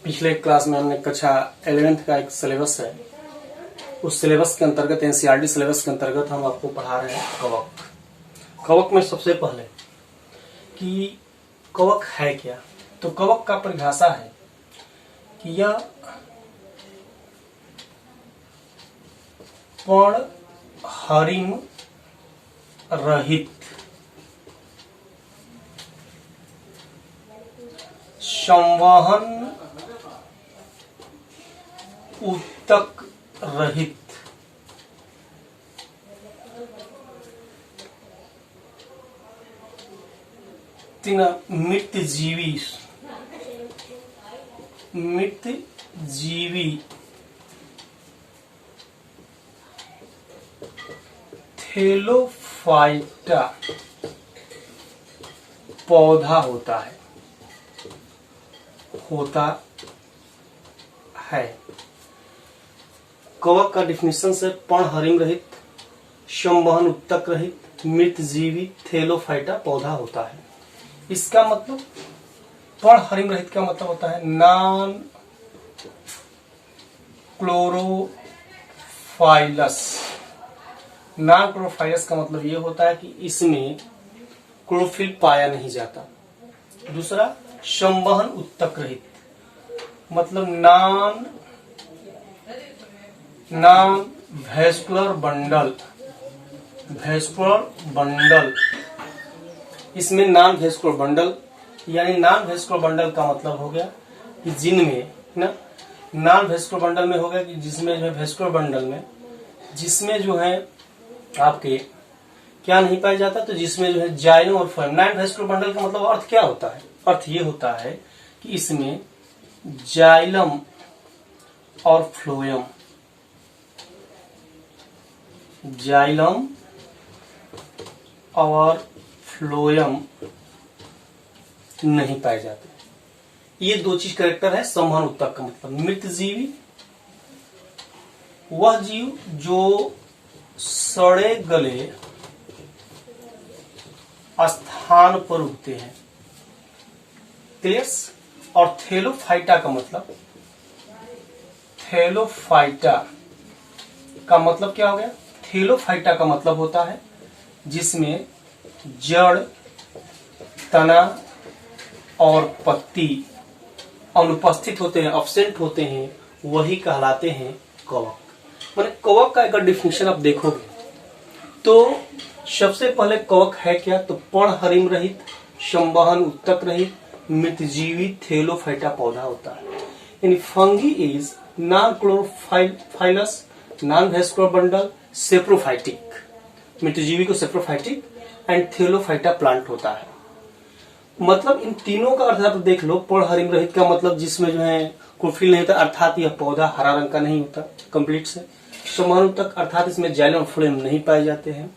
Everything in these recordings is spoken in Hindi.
पिछले क्लास में हमने कक्षा 11th का एक सिलेबस है, उस सिलेबस के अंतर्गत एनसीईआरटी सिलेबस के अंतर्गत हम आपको पढ़ा रहे हैं कवक। कवक में सबसे पहले कि कवक है क्या, तो कवक का परिभाषा है कि यह पर्णहरिम रहित संवहन ऊतक रहित मृत जीवी थैलोफाइटा पौधा होता है। कवक का डिफिनेशन से पर्णहरिम रहित संवहन ऊतक रहित मृत जीवी थैलोफाइटा पौधा होता है। इसका मतलब पर्णहरिम रहित का मतलब होता है नॉन क्लोरोफाइलस। नॉन क्लोरोफाइलस का मतलब ये होता है कि इसमें क्लोरोफिल पाया नहीं जाता। दूसरा संवहन ऊतक रहित मतलब नॉन वैस्कुलर बंडल। इसमें नॉन वैस्कुलर बंडल यानी नॉन वैस्कुलर बंडल का मतलब हो गया कि जिनमें ना नॉन वैस्कुलर बंडल में हो गया कि जिसमें जो है वैस्कुलर बंडल में जिसमें जो है आपके क्या नहीं पाया जाता, तो जिसमें जो है जाइलम और फ्लोएम। नॉन वैस्कुलर बंडल का मतलब अर्थ क्या होता है? अर्थ ये होता है कि इसमें जाइलम और फ्लोएम नहीं पाए जाते। ये दो चीज करेक्टर है संवहन ऊतक का मतलब। मृत जीवी वह जीव जो सड़े गले स्थान पर उगते हैं, क्लियर। और थैलोफाइटा का मतलब क्या हो गया? थैलोफाइटा का मतलब होता है जिसमें जड़, तना और पत्ती अनुपस्थित होते हैं, अब्सेंट होते हैं, वही कहलाते हैं कवक। माने कवक का अगर डिफिनेशन आप देखोगे तो सबसे पहले कवक है क्या, तो पर्णहरिम रहित संवहन ऊतक रहित मृतजीवी थैलोफाइटा पौधा होता है। यानी fungi is non chlorophyllous, non vascular bundle, saprophytic. मृतजीवी को सेप्रोफाइटिक एंड थैलोफाइटा प्लांट होता है। मतलब इन तीनों का अर्थ आप देख लो। पर्णहरिम रहित का मतलब जिसमें जो है क्लोरोफिल नहीं होता, अर्थात यह पौधा हरा रंग का नहीं होता कंप्लीट से। संवहन ऊतक अर्थात इसमें जाइलम और फ्लोएम नहीं पाए जाते हैं।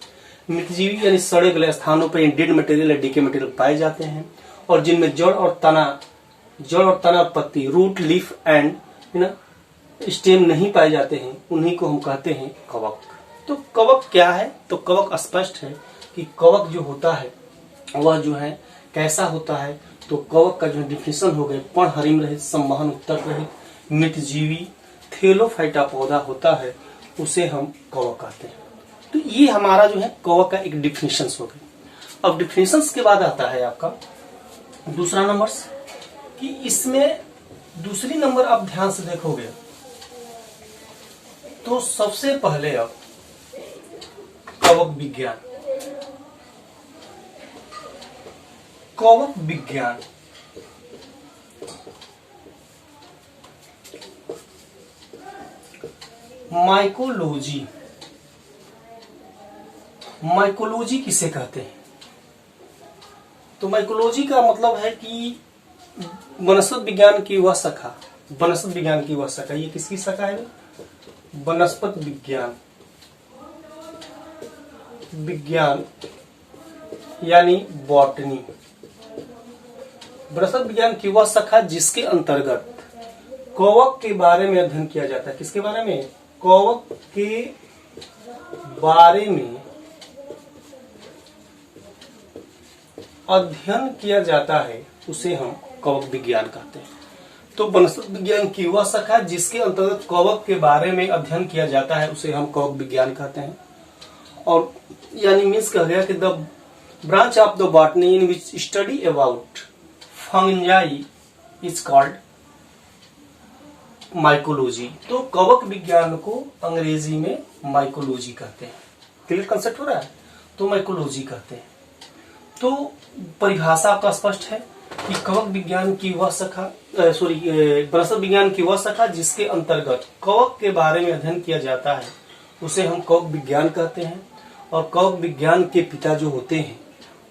मृतजीवी यानी सड़े गले स्थानों पर डेड मटेरियल या डीके मटेरियल पाए जाते हैं। और जिनमें जड़ और तना पत्ती, रूट, लीफ एंड स्टेम नहीं पाए जाते हैं, उन्हीं को हम कहते हैं कवक। तो कवक क्या है? तो कवक स्पष्ट है कि कवक जो होता है वह जो है कैसा होता है। तो कवक का जो डिफिनेशन हो गए पर्णहरिम रहित संवहन ऊतक रहित मृतजीवी थैलोफाइटा पौधा होता है, उसे हम कवक कहते हैं। तो ये हमारा जो है कवक का एक डिफिनेशन हो गया। अब डिफिनेशन के बाद आता है आपका दूसरा नंबर कि इसमें दूसरी नंबर आप ध्यान से देखोगे तो सबसे पहले अब कवक विज्ञान माइकोलॉजी किसे कहते हैं? तो माइकोलॉजी का मतलब है कि वनस्पति विज्ञान की वह शाखा। ये किसकी शाखा है? वनस्पति विज्ञान यानी बॉटनी। वनस्पति विज्ञान की वह शाखा जिसके अंतर्गत कवक के बारे में अध्ययन किया जाता है। किसके बारे में? कवक के बारे में अध्ययन किया जाता है, उसे हम कवक विज्ञान कहते हैं। तो वनस्पति विज्ञान की वह शाखा जिसके अंतर्गत कवक के बारे में अध्ययन किया जाता है उसे हम कवक विज्ञान कहते हैं। और यानी मीन्स कह गया कि the branch of the botany in which study about fungi is called mycology. तो कवक विज्ञान को अंग्रेजी में माइकोलॉजी कहते हैं। क्लियर कंसेप्ट हो रहा है? तो माइकोलॉजी कहते हैं। तो परिभाषा आपका स्पष्ट है कि कवक विज्ञान की वह शाखा वनस्पति विज्ञान की वह शाखा जिसके अंतर्गत कवक के बारे में अध्ययन किया जाता है उसे हम कवक विज्ञान कहते हैं। और कवक विज्ञान के पिता जो होते हैं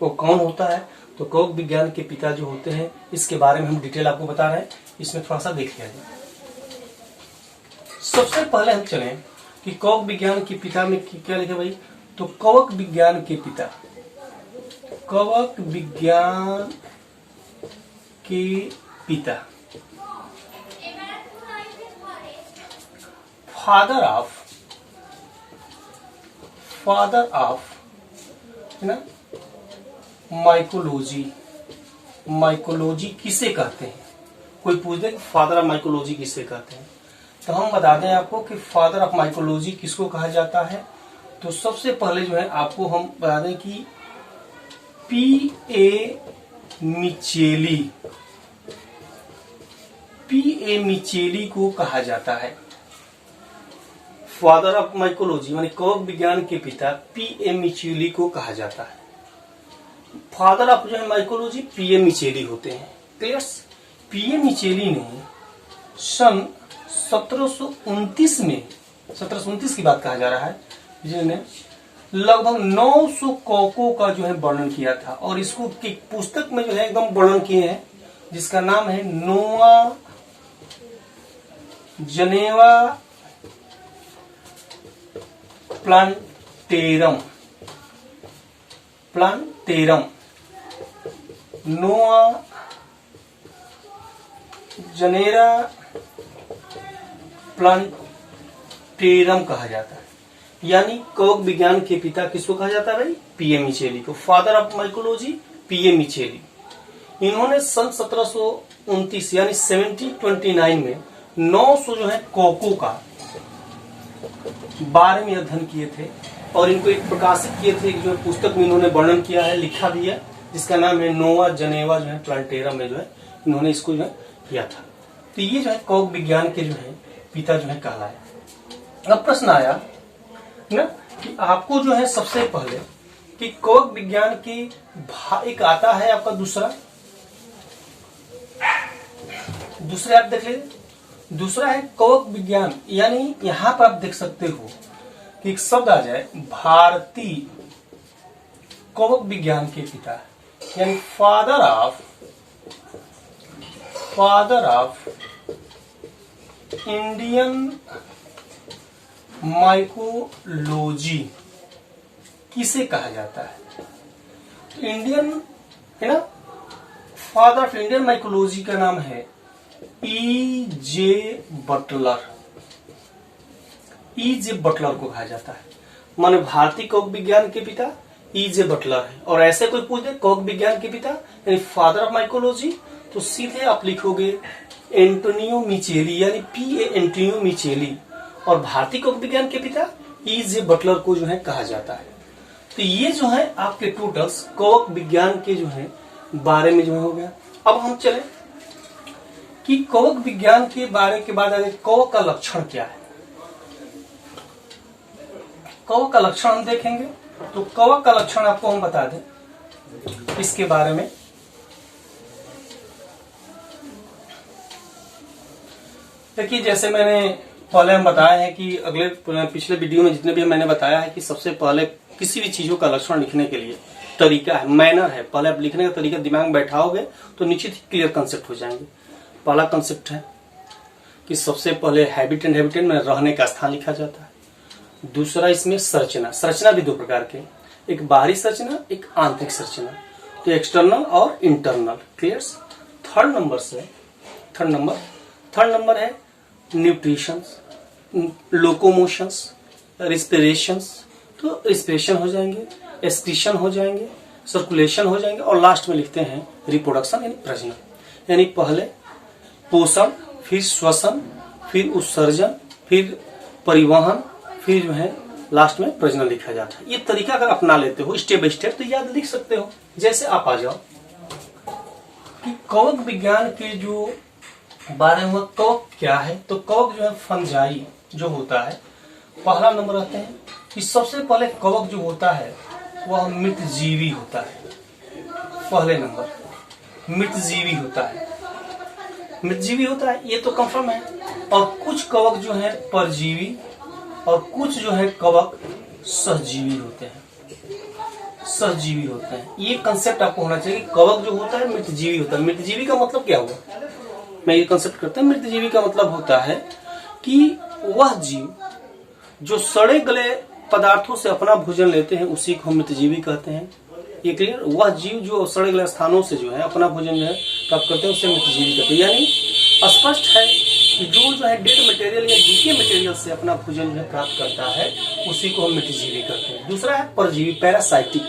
वो कौन होता है? तो कवक विज्ञान के पिता जो होते हैं इसके बारे में हम डिटेल आपको बता रहे हैं, इसमें थोड़ा सा देख लिया जाए। सबसे पहले हम चलें कि कवक विज्ञान के पिता में क्या लिखे भाई? तो कवक विज्ञान के पिता, कवक विज्ञान के पिता फादर ऑफ है ना माइकोलॉजी। माइकोलॉजी किसे कहते हैं? कोई पूछ दे फादर ऑफ माइकोलॉजी किसे कहते हैं, तो हम बता दें आपको कि फादर ऑफ माइकोलॉजी किसको कहा जाता है। तो सबसे पहले जो है आपको हम बता दें कि P.A. मिचेली को कहा जाता है फादर ऑफ माइकोलॉजी, यानी कवक विज्ञान के पिता P.A. मिचेली को कहा जाता है। फादर ऑफ जो है माइकोलॉजी P.A. मिचेली होते हैं। क्लियर? P.A. मिचेली ने सन 1729 में, 1729 की बात कहा जा रहा है, जिन्होंने लगभग 900 कवकों का जो है वर्णन किया था। और इसको की पुस्तक में जो है एकदम वर्णन किए हैं जिसका नाम है नोआ जनेवा प्लांटेरम। नोआ जनेरा प्लांटेरम कहा जाता है। यानी कवक विज्ञान के पिता किसको कहा जाता है भाई? P.A. मिचेली को। Father of mycology P.A. मिचेली। इन्होंने सन 1729 यानी 1729 में 900 जो है कवकों का बारे में अध्ययन किए थे और इनको एक प्रकाशित किए थे, जो पुस्तक में इन्होंने वर्णन किया है, लिखा भी है, जिसका नाम है नोआ जनेवा जो है प्लांटेरम में जो है इन्होंने इसको जो है किया था। तो ये जो है कवक विज्ञान के जो है पिता जो है कहलाए। अब प्रश्न आया ना कि आपको जो है सबसे पहले कि कवक विज्ञान की एक आता है आपका दूसरे आप देख लीजिए। दूसरा है कवक विज्ञान, यानी यहां पर आप देख सकते हो कि एक शब्द आ जाए भारतीय कवक विज्ञान के पिता, यानी फादर ऑफ इंडियन माइकोलॉजी किसे कहा जाता है? तो इंडियन है ना, फादर ऑफ इंडियन माइकोलॉजी का नाम है E.J. बटलर। E.J. बटलर को कहा जाता है। माने भारतीय कवक विज्ञान के पिता E.J. बटलर है। और ऐसे कोई पूछ दे कवक विज्ञान के पिता यानी फादर ऑफ माइकोलॉजी, तो सीधे आप लिखोगे एंटोनियो मिचेली, यानी P.A. एंटोनियो मिचेली। और भारतीय कवक विज्ञान के पिता E.J. बटलर को जो है कहा जाता है। तो ये जो है आपके टोटल्स कवक विज्ञान के जो है बारे में जो है हो गया। अब हम चले कि कवक विज्ञान के बारे के बाद आगे कवक का लक्षण क्या है। कवक का लक्षण हम देखेंगे। तो कवक का लक्षण आपको हम बता दें इसके बारे में। देखिए जैसे मैंने पहले हम बताया है कि पिछले वीडियो में जितने भी मैंने बताया है कि सबसे पहले किसी भी चीजों का लक्षण लिखने के लिए तरीका है, मैनर है। पहले आप लिखने का तरीका दिमाग में बैठाओगे तो निश्चित ही क्लियर कंसेप्ट हो जाएंगे। पहला कंसेप्ट है कि सबसे पहले हैबिट एंड हैबिटेट में रहने का स्थान लिखा जाता है। दूसरा इसमें संरचना भी दो प्रकार के, एक बाहरी संरचना, एक आंतरिक संरचना, तो एक्सटर्नल और इंटरनल। क्लियर? थर्ड नंबर है न्यूट्रिशंस, लोकोमोशंस, रिस्पिरेशंस, तो रिस्पिरेशन हो जाएंगे, एक्सक्रीशन हो जाएंगे, सर्कुलेशन हो जाएंगे, और लास्ट में लिखते हैं रिप्रोडक्शन यानी प्रजनन। यानी पहले पोषण, फिर श्वसन, फिर उत्सर्जन, फिर परिवहन, फिर जो है लास्ट में प्रजनन लिखा जाता है। ये तरीका अगर अपना लेते हो स्टेप बाय स्टेप तो याद लिख सकते हो। जैसे आप आ जाओ कि कवक विज्ञान के जो बारे में कवक क्या है, तो कवक जो है फंजाई जो होता है, पहला नंबर आते हैं कि सबसे पहले कवक जो होता है वह मृतजीवी होता है। पहले नंबर मृतजीवी होता है, मृतजीवी होता है, ये तो कंफर्म है। और कुछ कवक जो है परजीवी और कुछ जो है कवक सहजीवी होते हैं, सहजीवी होते हैं। ये कंसेप्ट आपको होना चाहिए कि कवक जो होता है मृतजीवी होता है। मृतजीवी का मतलब क्या हुआ, मैं ये कंसेप्ट करता हूँ। मृतजीवी का मतलब होता है कि वह जीव जो सड़े गले पदार्थों से अपना भोजन लेते हैं उसी को हम मृतजीवी कहते हैं। ये क्लियर, वह जीव जो सड़े गले स्थानों से जो है अपना भोजन जो है प्राप्त करते हैं उसे मृतजीवी कहते हैं। यानी स्पष्ट है कि जो है डेड मटेरियल या डीके मटेरियल से अपना भोजन जो है प्राप्त करता है उसी को हम मृतजीवी कहते हैं। दूसरा है परजीवी, पैरासाइटिक,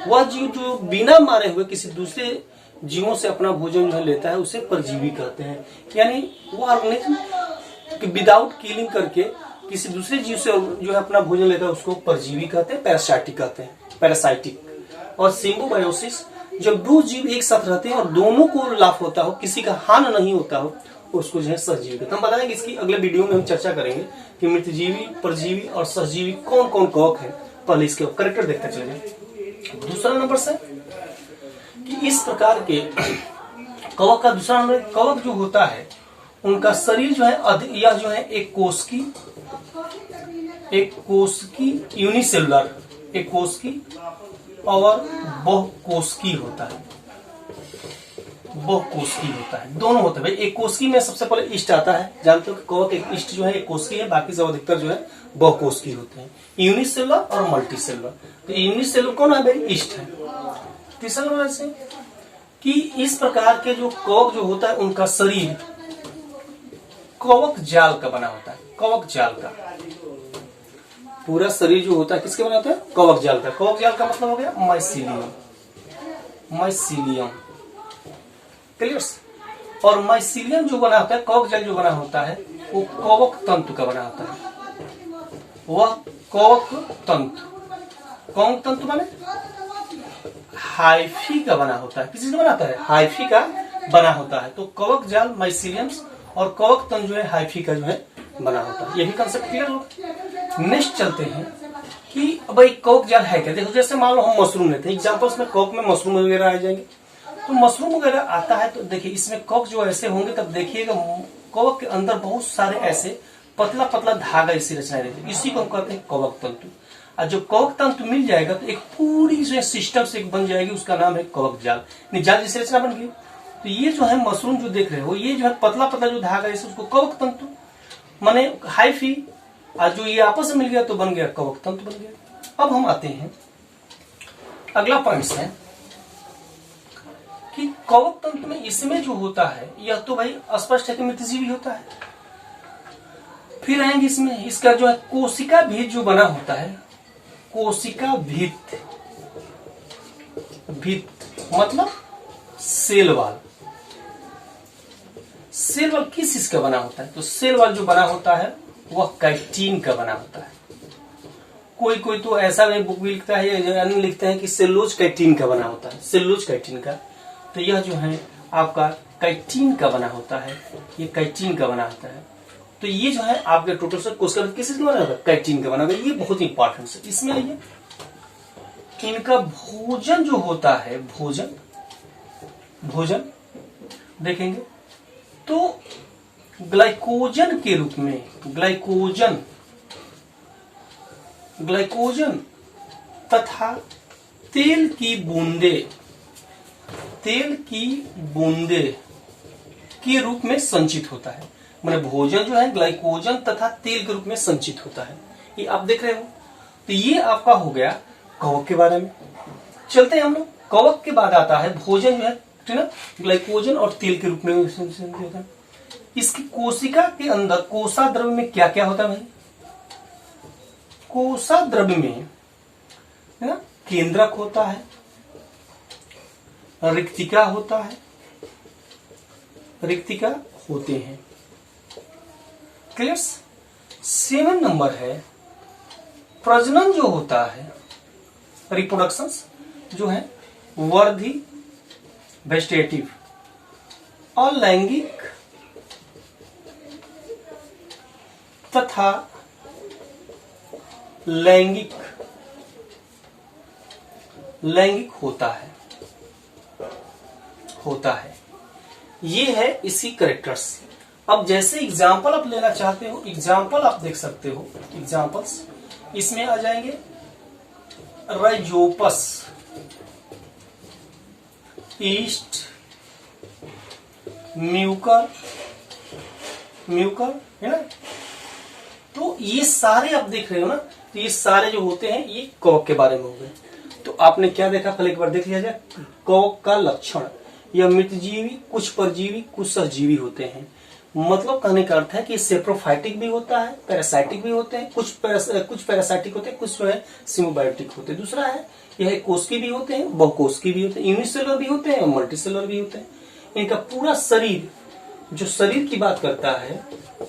वह जीव जो बिना मारे हुए किसी दूसरे जीवों से अपना भोजन जो है लेता है उसे परजीवी कहते हैं। यानी वो ऑर्गेनिज्म विदाउट किलिंग करके किसी दूसरे जीव से जो है अपना भोजन लेता है उसको परजीवी कहते हैं, पैरासाइटिक कहते हैं, पैरासाइटिक। और सिम्बोबायोसिस, जब दो जीव एक साथ रहते हैं और दोनों को लाभ होता हो, किसी का हानि नहीं होता हो, उसको जो है सहजीवी कहते हैं। हम बताएंगे इसकी अगले वीडियो में हम चर्चा करेंगे कि मृतजीवी, परजीवी और सहजीवी कौन कौन कवक है। पहले इसके करेक्टर देखते चले जाए। दूसरा नंबर से कि इस प्रकार के कवक का दूसरा नंबर, कवक जो होता है उनका शरीर जो है यह जो है एक कोशिकी यूनिसेलुलर, एक कोशिकी और बहुकोशिकी होता है, बहुकोशिकी होता है, दोनों होते हैं भाई। एक कोशिकी में सबसे पहले इष्ट आता है, जानते हो कि कवक एक इष्ट जो है एक कोशिकी है, बाकी सब अधिकतर जो है बहुकोशिकी होते हैं, यूनिसेलुलर और मल्टीसेलुलर। तो यूनिसेलुलर कौन है भाई, इष्ट है। तीसरा नंबर से कि इस प्रकार के जो कवक जो होता है उनका शरीर कवक जाल का बना होता है, कवक जाल का पूरा शरीर जो होता है किसके बना होता है, कवक जाल का। कवक जाल का मतलब हो गया माइसीलियम, माइसीलियम, क्लियर। और माइसीलियम जो बना होता है, कवक जाल जो बना होता है वो कवक तंतु का बना होता है। वह कवक तंतु, कवक तंतु माने हाइफी का बना होता है। किसी से बनाता है, हाइफी का बना होता है। तो कवक जाल माइसीलियम्स और कवक तंतु जो है हाइफी का जो है बना होता है। यही कंसेप्ट क्लियर हो। नेक्स्ट चलते हैं कि भाई कवक जाल है क्या। देखो जैसे मान लो हम मशरूम लेते हैं, एग्जांपल्स में कवक में मशरूम वगैरह आ जाएंगे। तो मशरूम वगैरह आता है तो देखिए इसमें कवक जो ऐसे होंगे, तब देखिएगा कवक के अंदर बहुत सारे ऐसे पतला पतला धागा इसी रचनाएं रहती है, इसी को हम कहते हैं कवक तंतु। और जब कवक तंतु मिल जाएगा तो एक पूरी जो सिस्टम से बन जाएगी, उसका नाम है कवक जाल। जाल जैसी रचना बन गई। तो ये जो है मशरूम जो देख रहे हो, ये जो है पतला पतला जो धागा है उसको कवक तंतु माने हाइफी, और जो ये आपस में मिल गया तो बन गया कवक तंतु बन गया। अब हम आते हैं अगला पॉइंट है कि कवक तंतु में इसमें जो होता है यह तो भाई स्पष्ट है कि मृतजीवी होता है। फिर आएंगे इसमें इसका जो है कोशिका भित्त जो बना होता है, कोशिका भित्त, भित्त मतलब सेल वाल। सेल वाल किस चीज का बना होता है, तो सेल वाल जो बना होता है वह काइटिन का बना होता है। कोई कोई तो ऐसा भी बुक भी लिखता है, अन्य लिखते हैं कि सेलुलोज काइटिन का बना होता है, सेलुलोज काइटिन का। तो यह जो है आपका काइटिन का बना होता है, ये काइटिन का बना होता है। तो ये जो है आपके टोटल से कोशिका किस चीज का बना होगा, काइटिन का बना होगा। ये बहुत इंपॉर्टेंट है। इसमें आइए इनका भोजन जो होता है, भोजन भोजन देखेंगे तो ग्लाइकोजन के रूप में, ग्लाइकोजन, ग्लाइकोजन तथा तेल की बूंदे, तेल की बूंदे के रूप में संचित होता है। माने भोजन जो है ग्लाइकोजन तथा तेल के रूप में संचित होता है। ये आप देख रहे हो। तो ये आपका हो गया कवक के बारे में। चलते हैं हम लोग, कवक के बाद आता है भोजन जो है, ठीक ना, ग्लाइकोजन और तेल के रूप में होता है। इसकी कोशिका के अंदर कोसा द्रव्य में क्या क्या होता है भाई, कोसा द्रव्य में है ना, केंद्रक होता है, रिक्तिका होता है, रिक्तिका होते हैं। क्लियर। 7 नंबर है प्रजनन जो होता है, रिप्रोडक्शन जो है वर्धी वेजिटेटिव और लैंगिक तथा लैंगिक होता है। ये है इसी करेक्टर्स। अब जैसे एग्जाम्पल आप लेना चाहते हो, एग्जाम्पल आप देख सकते हो। एग्जाम्पल्स इसमें आ जाएंगे राइजोपस, ईस्ट, म्यूकर है ना। तो ये सारे आप देख रहे हो ना, तो ये सारे जो होते हैं ये कवक के बारे में हो गए। तो आपने क्या देखा, पहले एक बार देख लिया जाए। कवक का लक्षण, यह मृतजीवी, कुछ परजीवी, कुछ सहजीवी होते हैं। मतलब कहने का अर्थ है कि सेप्रोफाइटिक भी होता है, पैरासाइटिक भी होते हैं, कुछ पैरासाइटिक होते हैं, कुछ जो है सिम्बायोटिक होते हैं। दूसरा है यह कोशिकी भी होते हैं, बहुकोशिकी भी होते हैं, यूनिसेलुलर भी होते हैं और मल्टीसेलुलर भी होते हैं। इनका पूरा शरीर, जो शरीर की बात करता है,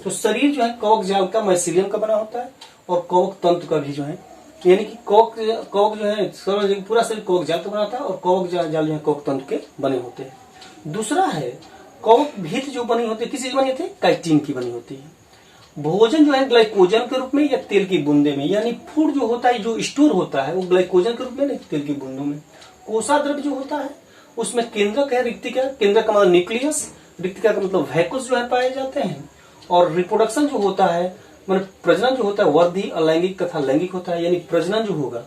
तो शरीर जो है कवक जाल का, माइसीलियम का बना होता है और कवक तंतु का भी जो है, यानी कि कवक जो है पूरा शरीर कवक जाल का बना होता है और कवक जाल जो है कवक तंतु के बने होते हैं। दूसरा है कवक भित्ति जो बनी होती है, किसी से बनी होती है, काइटिन की बनी होती है। भोजन जो है ग्लाइकोजन के रूप में या तेल की बूंदे में, यानी फूड जो होता है, जो स्टोर होता है वो ग्लाइकोजन के रूप में, नहीं तेल की बूंदों में। कोषाद्रव्य जो होता है उसमें केंद्रक है, रिक्तिका, केंद्रक का मतलब न्यूक्लियस, रिक्तिका का मतलब वैकुस जो है पाए जाते हैं। और रिप्रोडक्शन जो होता है, मतलब प्रजनन जो होता है वर्धी, अलैंगिक तथा लैंगिक होता है। यानी प्रजनन जो होगा,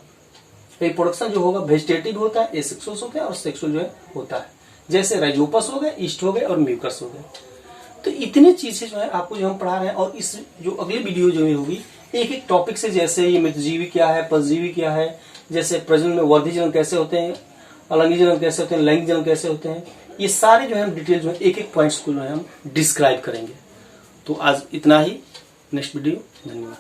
रिप्रोडक्शन जो होगा वेजिटेटिव होता है, एसेक्सुअल होता है और सेक्सुअल जो है होता है। जैसे राइजोपस हो गए, ईस्ट हो गए और म्यूकस हो गए। तो इतनी चीजें जो है आपको जो हम पढ़ा रहे हैं। और इस जो अगली वीडियो जो होगी एक एक टॉपिक से, जैसे ये मृतजीवी क्या है, परजीवी क्या है, जैसे प्रजनन में वर्धी जनन कैसे होते हैं, अलैंगिक जनन कैसे होते हैं, लैंगिक जनन कैसे होते हैं, ये सारे जो है हम डिटेल जो है एक एक पॉइंट्स को जो है हम डिस्क्राइब करेंगे। तो आज इतना ही, नेक्स्ट वीडियो, धन्यवाद।